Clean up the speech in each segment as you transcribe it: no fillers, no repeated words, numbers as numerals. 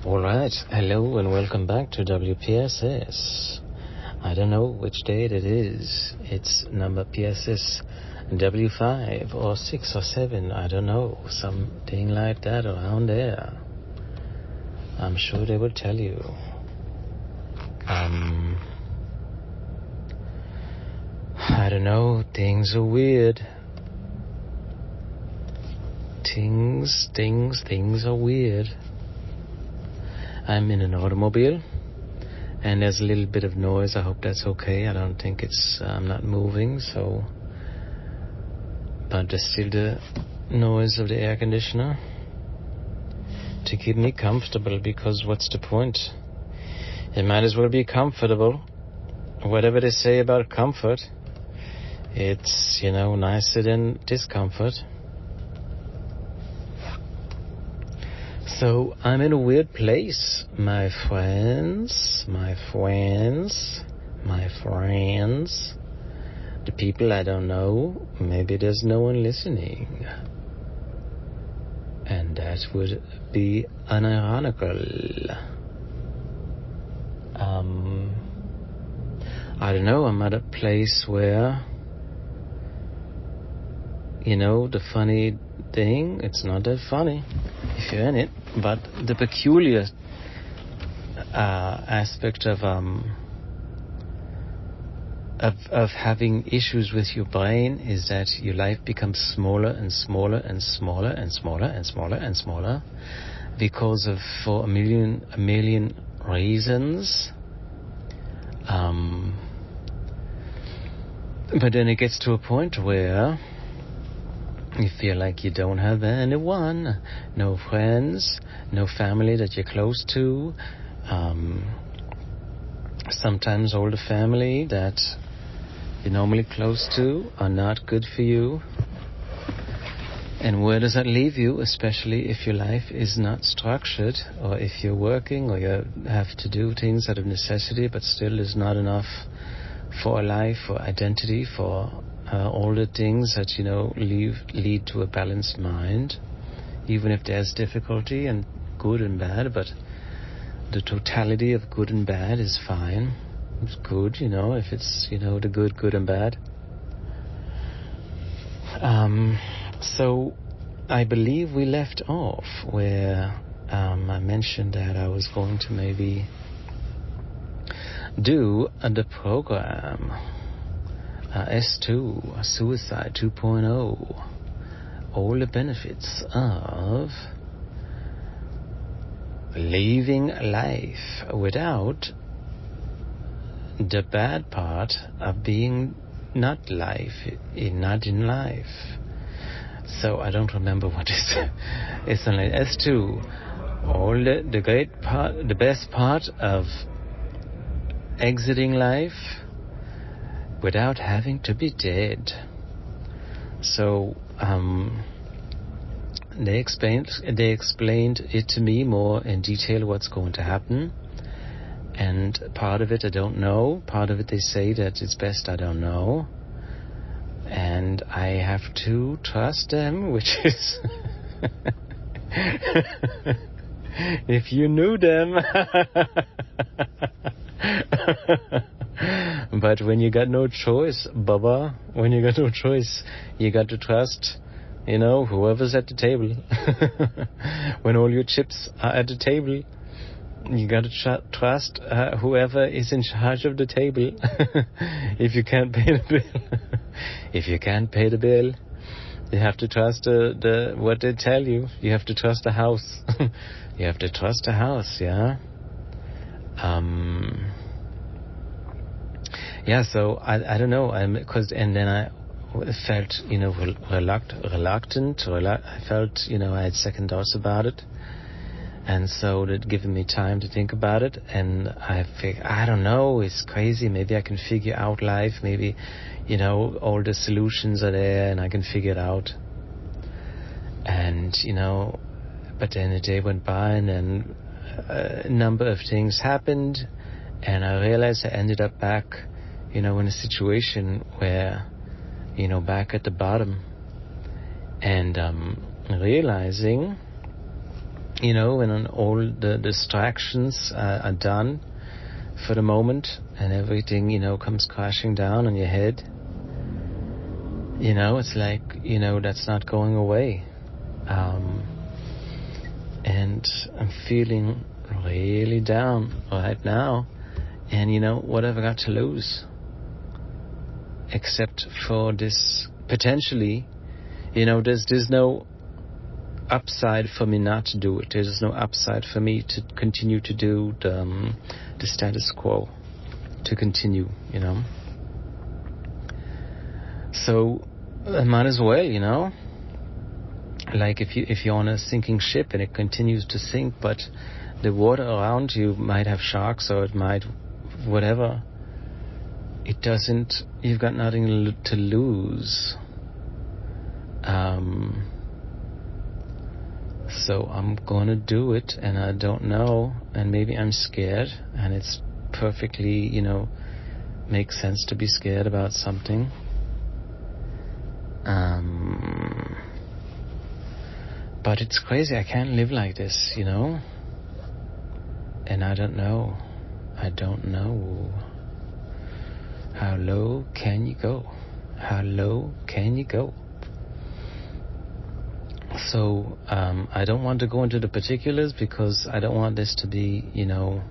Alright, hello and welcome back to Wpss. I don't know which date it is. It's number PSS W5 or 6 or 7, I don't know. Something like that around there. I'm sure they will tell you. I don't know, things are weird. Things are weird. I'm in an automobile, and there's a little bit of noise. I hope that's okay. I don't think I'm not moving, so... But there's still the noise of the air conditioner to keep me comfortable, because what's the point? It might as well be comfortable. Whatever they say about comfort, it's, nicer than discomfort. So I'm in a weird place, my friends, the people I don't know. Maybe there's no one listening, and that would be unironical. I don't know, I'm at a place where, the funny thing, it's not that funny if you're in it, but the peculiar aspect of having issues with your brain is that your life becomes smaller and smaller and smaller and smaller and smaller and smaller because of for a million reasons. But then it gets to a point where you feel like you don't have anyone, no friends, no family that you're close to. Sometimes all the family that you're normally close to are not good for you. And where does that leave you, especially if your life is not structured, or if you're working, or you have to do things out of necessity, but still is not enough for a life, for identity, for all the things that, lead to a balanced mind, even if there's difficulty and good and bad, but the totality of good and bad is fine. It's good, if it's, the good and bad. So I believe we left off where I mentioned that I was going to maybe do the program S2, Suicide 2.0, all the benefits of living life without the bad part of being not in life. So I don't remember what is it's only S2, all the great part, the best part of exiting life without having to be dead. So they explained it to me more in detail what's going to happen, and part of it I don't know, part of it they say that it's best I don't know, and I have to trust them, which is if you knew them. But when you got no choice, Baba, you got to trust, whoever's at the table. When all your chips are at the table, you got to trust whoever is in charge of the table. If you can't pay the bill, you have to trust what they tell you. You have to trust the house. You have to trust the house, yeah. Yeah, so I don't know, and then I felt, reluctant. I felt, I had second thoughts about it, and so that given me time to think about it, and I think, I don't know, it's crazy, maybe I can figure out life, maybe, all the solutions are there, and I can figure it out, and, but then a day went by, and then a number of things happened, and I realized I ended up back, in a situation where, back at the bottom, and realizing you know, when all the distractions are done for the moment and everything, you know, comes crashing down on your head, you know, it's like, you know, that's not going away. And I'm feeling really down right now. And, you know, what have I got to lose? Except for this, potentially, you know, there's no upside for me not to do it. There's no upside for me to continue to do the status quo, to continue, you know. So I might as well, you know. Like if you're on a sinking ship and it continues to sink, but the water around you might have sharks, or it might whatever. It doesn't. You've got nothing to lose. So I'm gonna do it, and I don't know, and maybe I'm scared, and it's perfectly, you know, makes sense to be scared about something. But it's crazy. I can't live like this, you know. And I don't know. How low can you go? How low can you go? So I don't want to go into the particulars because I don't want this to be, you know,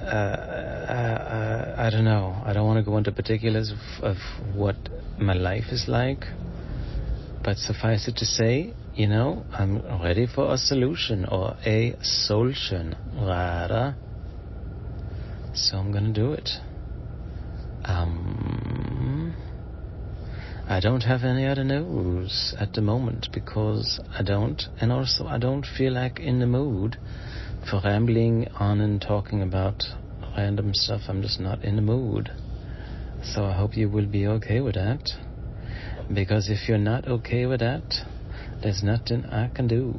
I don't know. I don't want to go into particulars of what my life is like. But suffice it to say, you know, I'm ready for a solution, or a solution, rather. So I'm going to do it. I don't have any other news at the moment because I don't, and also I don't feel like in the mood for rambling on and talking about random stuff. I'm just not in the mood. So I hope you will be okay with that. Because if you're not okay with that, there's nothing I can do.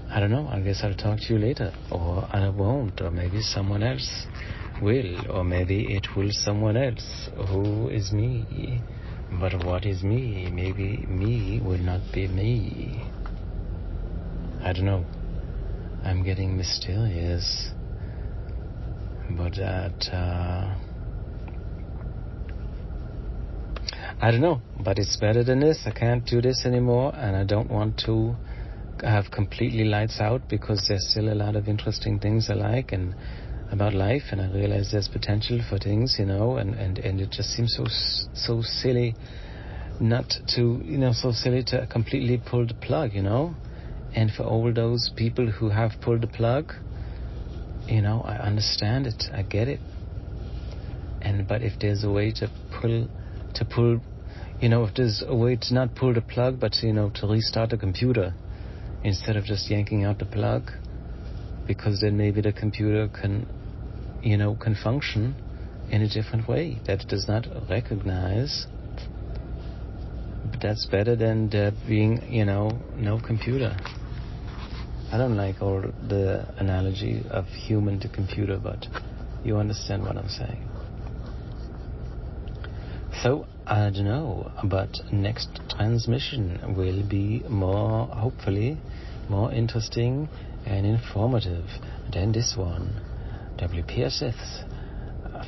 I don't know. I guess I'll talk to you later. Or I won't. Or maybe someone else will. Or maybe it will someone else. Who is me? But what is me? Maybe me will not be me. I don't know. I'm getting mysterious. But that... I don't know, but it's better than this. I can't do this anymore, and I don't want to have completely lights out because there's still a lot of interesting things I like and about life, and I realize there's potential for things, you know, and it just seems so silly not to, you know, so silly to completely pull the plug, you know. And for all those people who have pulled the plug, you know, I understand it, I get it. But if there's a way to pull, you know, if there's a way to not pull the plug, but, you know, to restart the computer instead of just yanking out the plug, because then maybe the computer can, you know, can function in a different way that it does not recognize. But that's better than there being, you know, no computer. I don't like all the analogy of human to computer, but you understand what I'm saying. So, I don't know, but next transmission will be more, hopefully, more interesting and informative than this one. Wpss,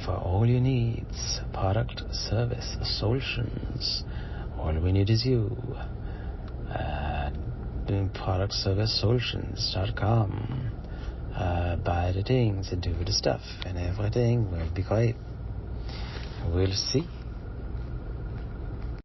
for all your needs, product, service, solutions. All we need is you. productservicesolutions.com. Buy the things and do the stuff, and everything will be great. We'll see.